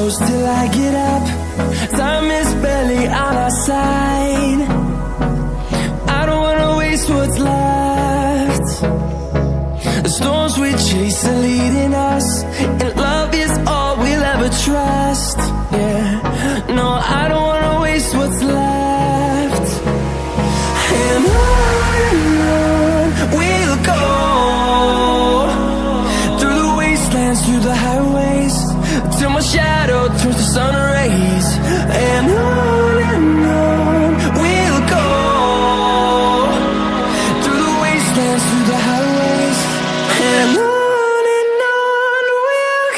close till I get up. Time is barely on our side. I don't wanna waste what's left. The storms we chase are leading us, and love is all we'll ever trust. Yeah, no, I don't wanna waste what's left. And on we'll go, through the wastelands, through the highways, till my shadow turns to sun rays. And on we'll go, through the wastelands, through the highways, and on we'll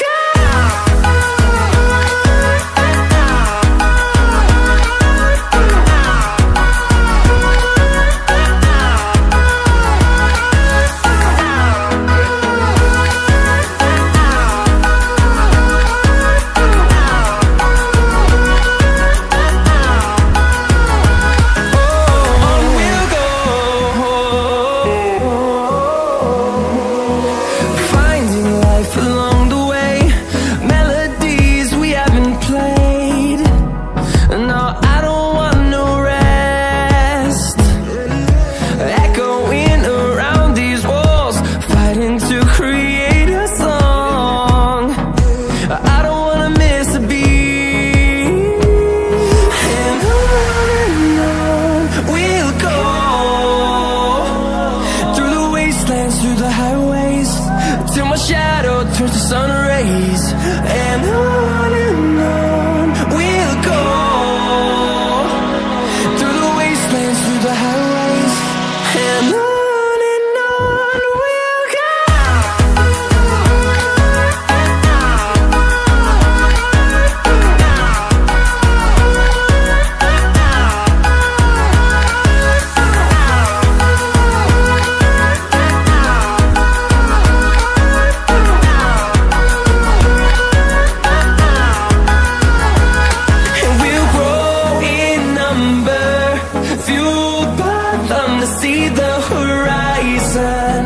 go. Through the highways, till my shadow turns to sun rays. And on we'll go, through the wastelands, through the highways, and on we'll go. See the horizon,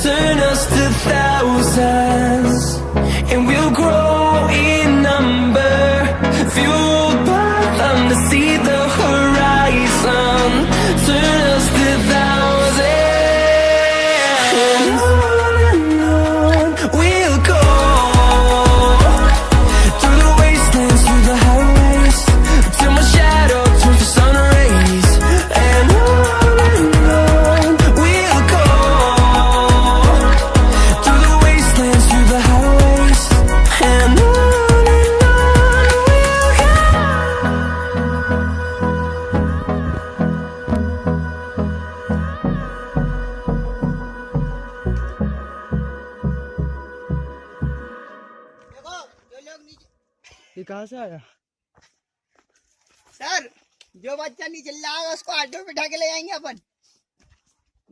turn us to thousands, and we'll grow in number, fueled by them to see the horizon, turn us to thousands. And on we'll go, through the wastelands, through the highways, till my shadow turns to sun rays. And ये कहाँ से आया? Sir, जो बच्चा नहीं चिल्ला रहा उसको ऑटो में बिठा के ले जाएंगे अपन।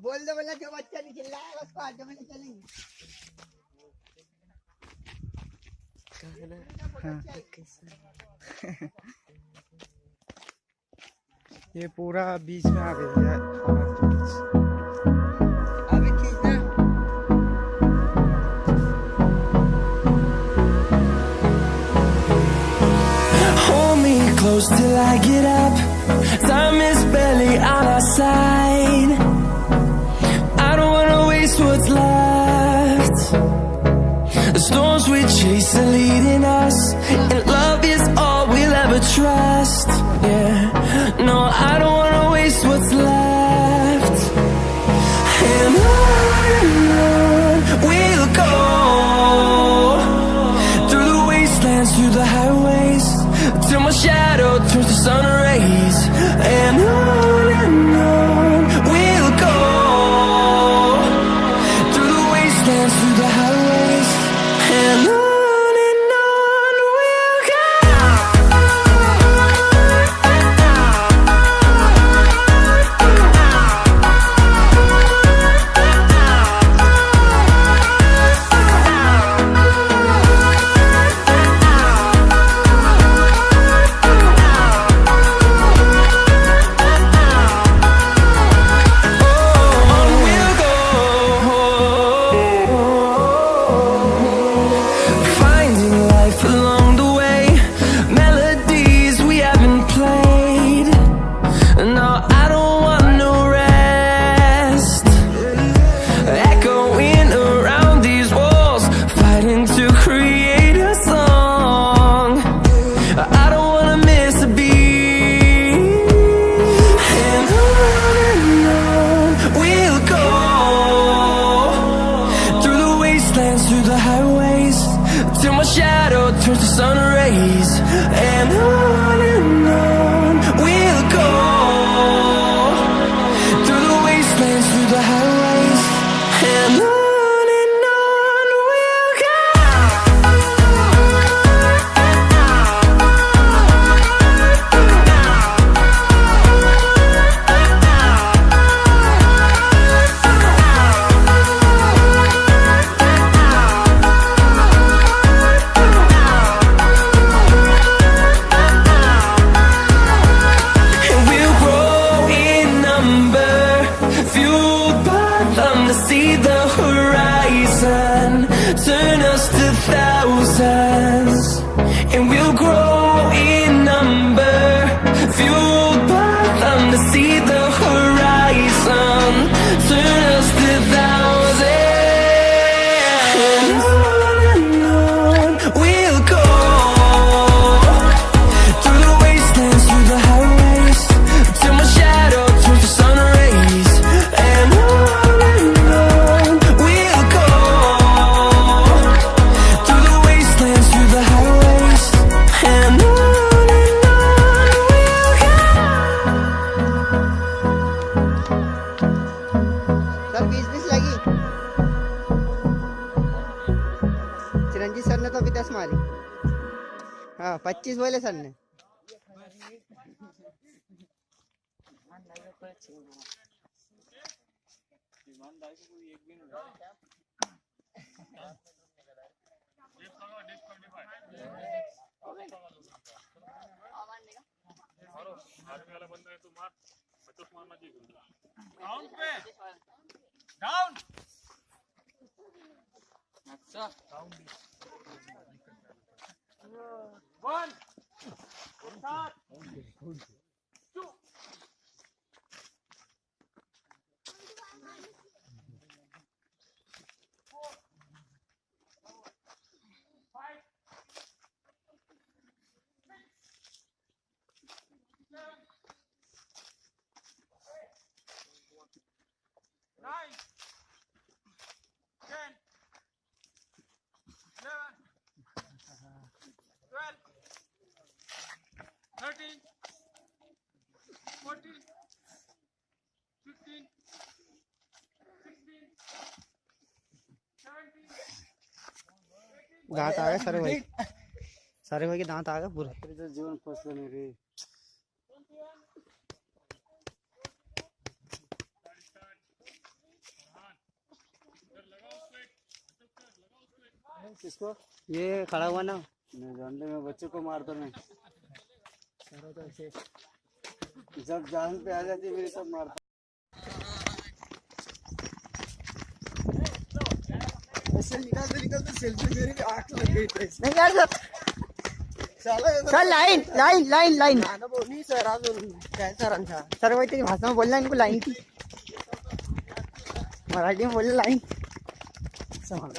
बोल दो बोला, जो बच्चा नहीं चिल्ला रहा उसको ऑटो में ले चलेंगे। हाँ। ये पूरा बीच में आ गया है। अभी खींचना। Close till I get up. Time is barely on our side. I don't wanna waste what's left. The storms we chase are leading us, and love is all we'll ever trust. Yeah, no, I don't wanna waste what's left. And on we'll go, through the wastelands, through the highways, till my shadow turns to sun rays. And on we'll go, through the wastelands, through the highways, and on we'll go. 25 बोले sir ने। दांत आ गए सारे भाई के दांत आ गए पूरे। जीवन फसले नहीं रे। किसको? ये खड़ा हुआ ना, मैं जानते मैं बच्चों को मारता मैं। जब जान पे आ जाती मेरी सब मारता। निकलते सेल्फी मेरी भी आंख लग गई थी। नहीं यार sir line line line line नहीं सर आज सर सर वही तेरी भाषा में बोलना इनको लाइन की मराठी में बोलना लाइन समझ।